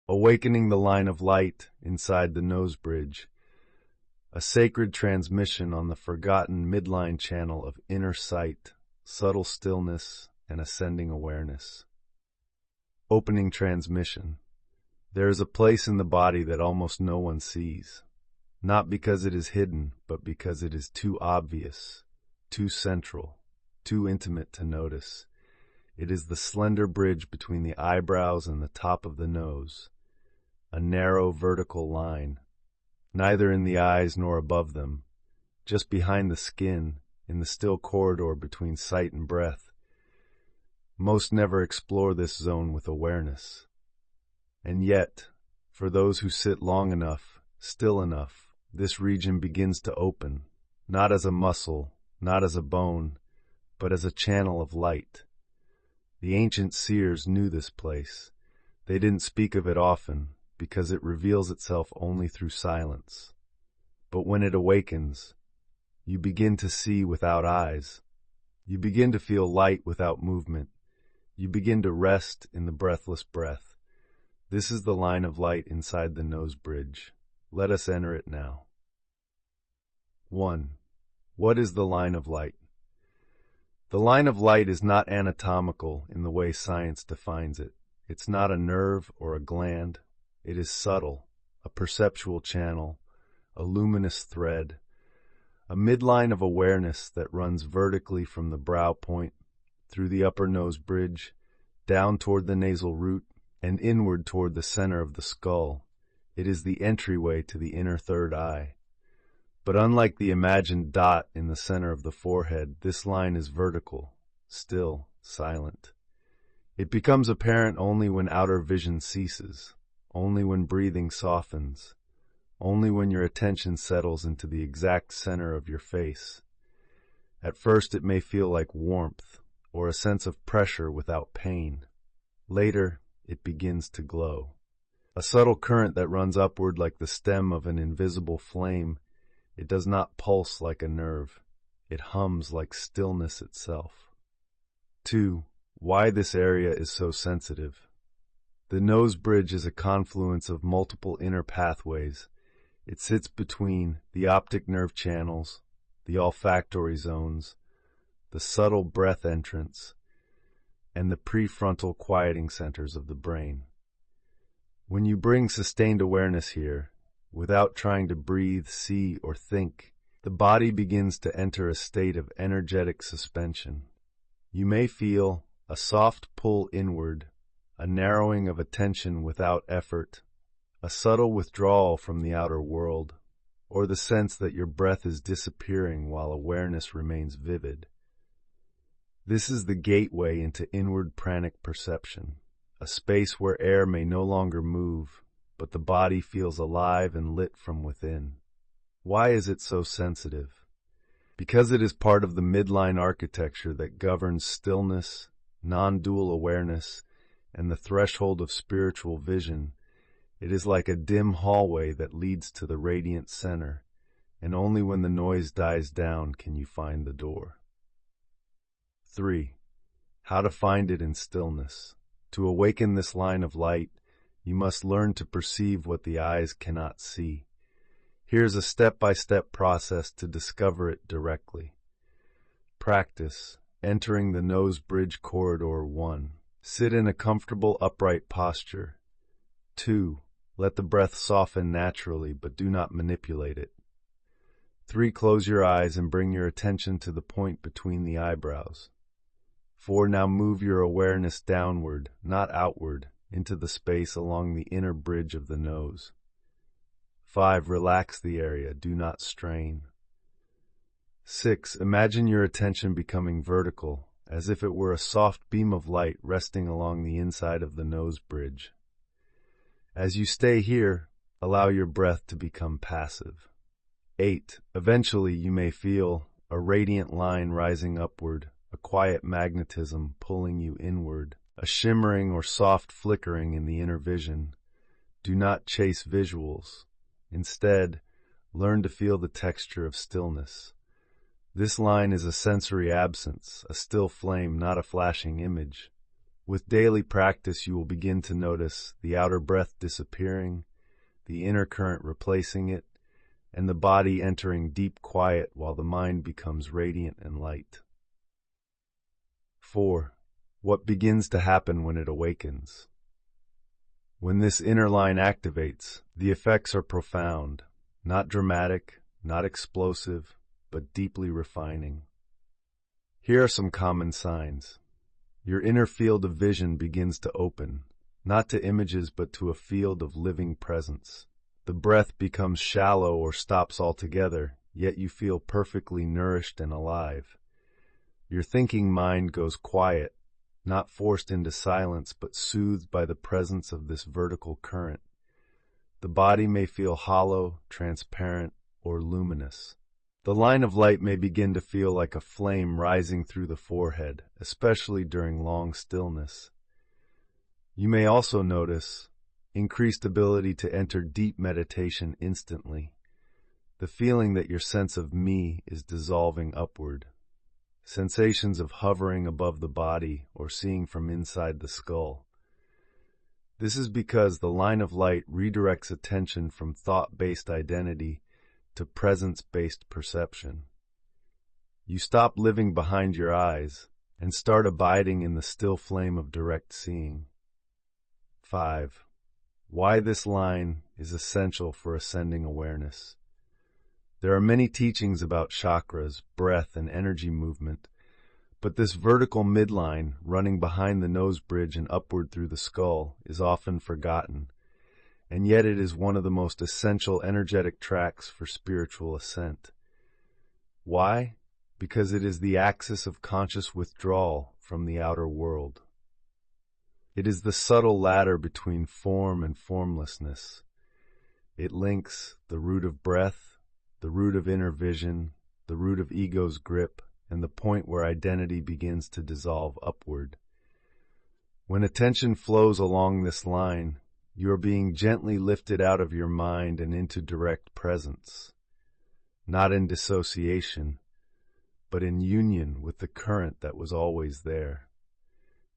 Awakening the line of light inside the nose bridge, a sacred transmission on the forgotten midline channel of inner sight, subtle stillness, and ascending awareness. Opening transmission. There is a place in the body that almost no one sees, not because it is hidden, but because it is too obvious, too central, too intimate to notice. It is the slender bridge between the eyebrows and the top of the nose, a narrow vertical line, neither in the eyes nor above them, just behind the skin, in the still corridor between sight and breath. Most never explore this zone with awareness. And yet, for those who sit long enough, still enough, this region begins to open, not as a muscle, not as a bone, but as a channel of light. The ancient seers knew this place. They didn't speak of it often, because it reveals itself only through silence. But when it awakens, you begin to see without eyes. You begin to feel light without movement. You begin to rest in the breathless breath. This is the line of light inside the nose bridge. Let us enter it now. 1. What is the line of light? The line of light is not anatomical in the way science defines it. It's not a nerve or a gland. It is subtle, a perceptual channel, a luminous thread, a midline of awareness that runs vertically from the brow point, through the upper nose bridge, down toward the nasal root, and inward toward the center of the skull. It is the entryway to the inner third eye. But unlike the imagined dot in the center of the forehead, this line is vertical, still, silent. It becomes apparent only when outer vision ceases, only when breathing softens, only when your attention settles into the exact center of your face. At first it may feel like warmth, or a sense of pressure without pain. Later, it begins to glow. A subtle current that runs upward like the stem of an invisible flame. It does not pulse like a nerve. It hums like stillness itself. 2. Why this area is so sensitive. The nose bridge is a confluence of multiple inner pathways. It sits between the optic nerve channels, the olfactory zones, the subtle breath entrance, and the prefrontal quieting centers of the brain. When you bring sustained awareness here, without trying to breathe, see, or think, the body begins to enter a state of energetic suspension. You may feel a soft pull inward, a narrowing of attention without effort, a subtle withdrawal from the outer world, or the sense that your breath is disappearing while awareness remains vivid. This is the gateway into inward pranic perception, a space where air may no longer move, but the body feels alive and lit from within. Why is it so sensitive? Because it is part of the midline architecture that governs stillness, non-dual awareness, and the threshold of spiritual vision. It is like a dim hallway that leads to the radiant center, and only when the noise dies down can you find the door. 3. How to find it in stillness. To awaken this line of light, you must learn to perceive what the eyes cannot see. Here's a step-by-step process to discover it directly. Practice entering the nose bridge corridor. 1. Sit in a comfortable upright posture. 2. Let the breath soften naturally, but do not manipulate it. 3. Close your eyes and bring your attention to the point between the eyebrows. 4. Now move your awareness downward, not outward, into the space along the inner bridge of the nose. 5. Relax the area, do not strain. 6. Imagine your attention becoming vertical, as if it were a soft beam of light resting along the inside of the nose bridge. As you stay here, allow your breath to become passive. 8. Eventually you may feel a radiant line rising upward, a quiet magnetism pulling you inward, a shimmering or soft flickering in the inner vision. Do not chase visuals. Instead, learn to feel the texture of stillness. This line is a sensory absence, a still flame, not a flashing image. With daily practice, you will begin to notice the outer breath disappearing, the inner current replacing it, and the body entering deep quiet while the mind becomes radiant and light. 4. What begins to happen when it awakens? When this inner line activates, the effects are profound, not dramatic, not explosive, but deeply refining. Here are some common signs. Your inner field of vision begins to open, not to images but to a field of living presence. The breath becomes shallow or stops altogether, yet you feel perfectly nourished and alive. Your thinking mind goes quiet, not forced into silence but soothed by the presence of this vertical current. The body may feel hollow, transparent, or luminous. The line of light may begin to feel like a flame rising through the forehead, especially during long stillness. You may also notice increased ability to enter deep meditation instantly, the feeling that your sense of me is dissolving upward, sensations of hovering above the body or seeing from inside the skull. This is because the line of light redirects attention from thought-based identity to presence-based perception. You stop living behind your eyes and start abiding in the still flame of direct seeing. 5. Why this line is essential for ascending awareness. There are many teachings about chakras, breath, and energy movement, but this vertical midline running behind the nose bridge and upward through the skull is often forgotten, and yet it is one of the most essential energetic tracks for spiritual ascent. Why? Because it is the axis of conscious withdrawal from the outer world. It is the subtle ladder between form and formlessness. It links the root of breath, the root of inner vision, the root of ego's grip, and the point where identity begins to dissolve upward. When attention flows along this line, you are being gently lifted out of your mind and into direct presence, not in dissociation, but in union with the current that was always there.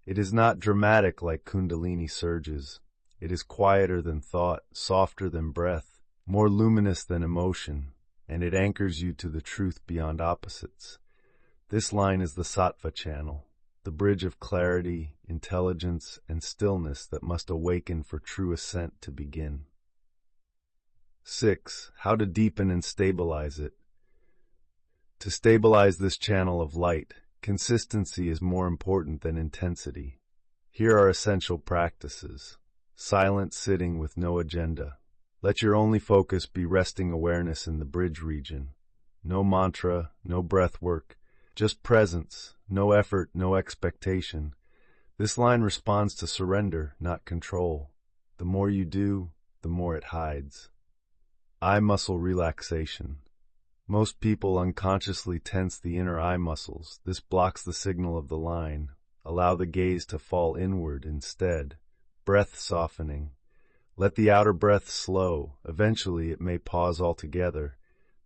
It is not dramatic like Kundalini surges. It is quieter than thought, softer than breath, more luminous than emotion, and it anchors you to the truth beyond opposites. This line is the Sattva channel, the bridge of clarity, intelligence, and stillness that must awaken for true ascent to begin. 6. How to deepen and stabilize it. To stabilize this channel of light, consistency is more important than intensity. Here are essential practices. Silent sitting with no agenda. Let your only focus be resting awareness in the bridge region. No mantra, no breath work, just presence, no effort, no expectation. This line responds to surrender, not control. The more you do, the more it hides. Eye muscle relaxation. Most people unconsciously tense the inner eye muscles. This blocks the signal of the line. Allow the gaze to fall inward instead. Breath softening. Let the outer breath slow. Eventually it may pause altogether.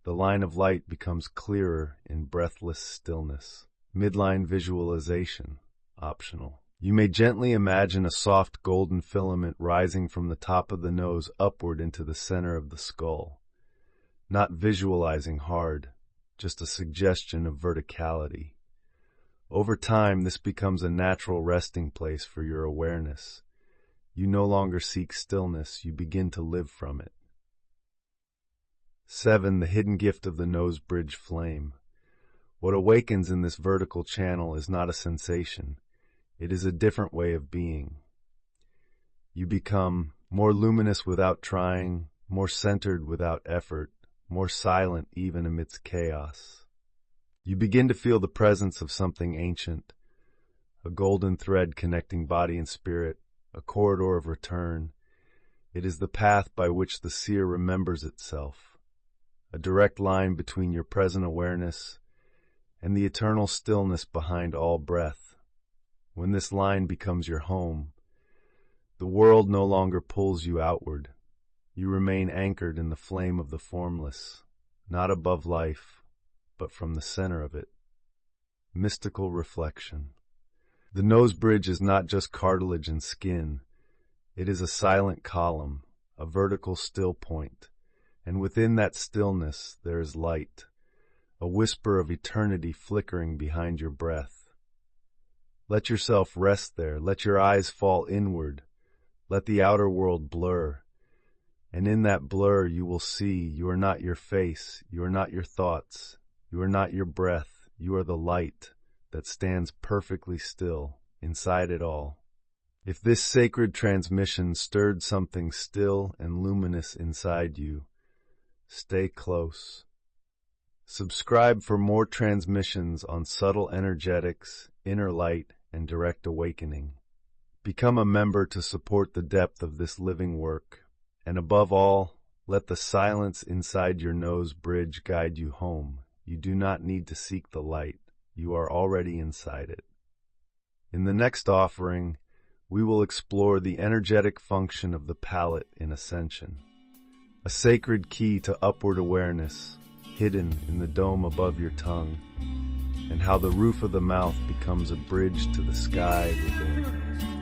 The line of light becomes clearer in breathless stillness. Midline visualization, optional. You may gently imagine a soft golden filament rising from the top of the nose upward into the center of the skull. Not visualizing hard, just a suggestion of verticality. Over time, this becomes a natural resting place for your awareness. You no longer seek stillness, you begin to live from it. 7. The hidden gift of the nose bridge flame. What awakens in this vertical channel is not a sensation. It is a different way of being. You become more luminous without trying, more centered without effort, more silent even amidst chaos. You begin to feel the presence of something ancient, a golden thread connecting body and spirit, a corridor of return. It is the path by which the seer remembers itself. A direct line between your present awareness and the eternal stillness behind all breath. When this line becomes your home, the world no longer pulls you outward. You remain anchored in the flame of the formless, not above life, but from the center of it. Mystical reflection. The nose bridge is not just cartilage and skin. It is a silent column, a vertical still point. And within that stillness there is light, a whisper of eternity flickering behind your breath. Let yourself rest there. Let your eyes fall inward. Let the outer world blur. And in that blur you will see you are not your face, you are not your thoughts, you are not your breath, you are the light that stands perfectly still inside it all. If this sacred transmission stirred something still and luminous inside you, stay close. Subscribe for more transmissions on subtle energetics, inner light, and direct awakening. Become a member to support the depth of this living work. And above all, let the silence inside your nose bridge guide you home. You do not need to seek the light. You are already inside it. In the next offering, we will explore the energetic function of the palate in ascension, a sacred key to upward awareness, hidden in the dome above your tongue, and how the roof of the mouth becomes a bridge to the sky within.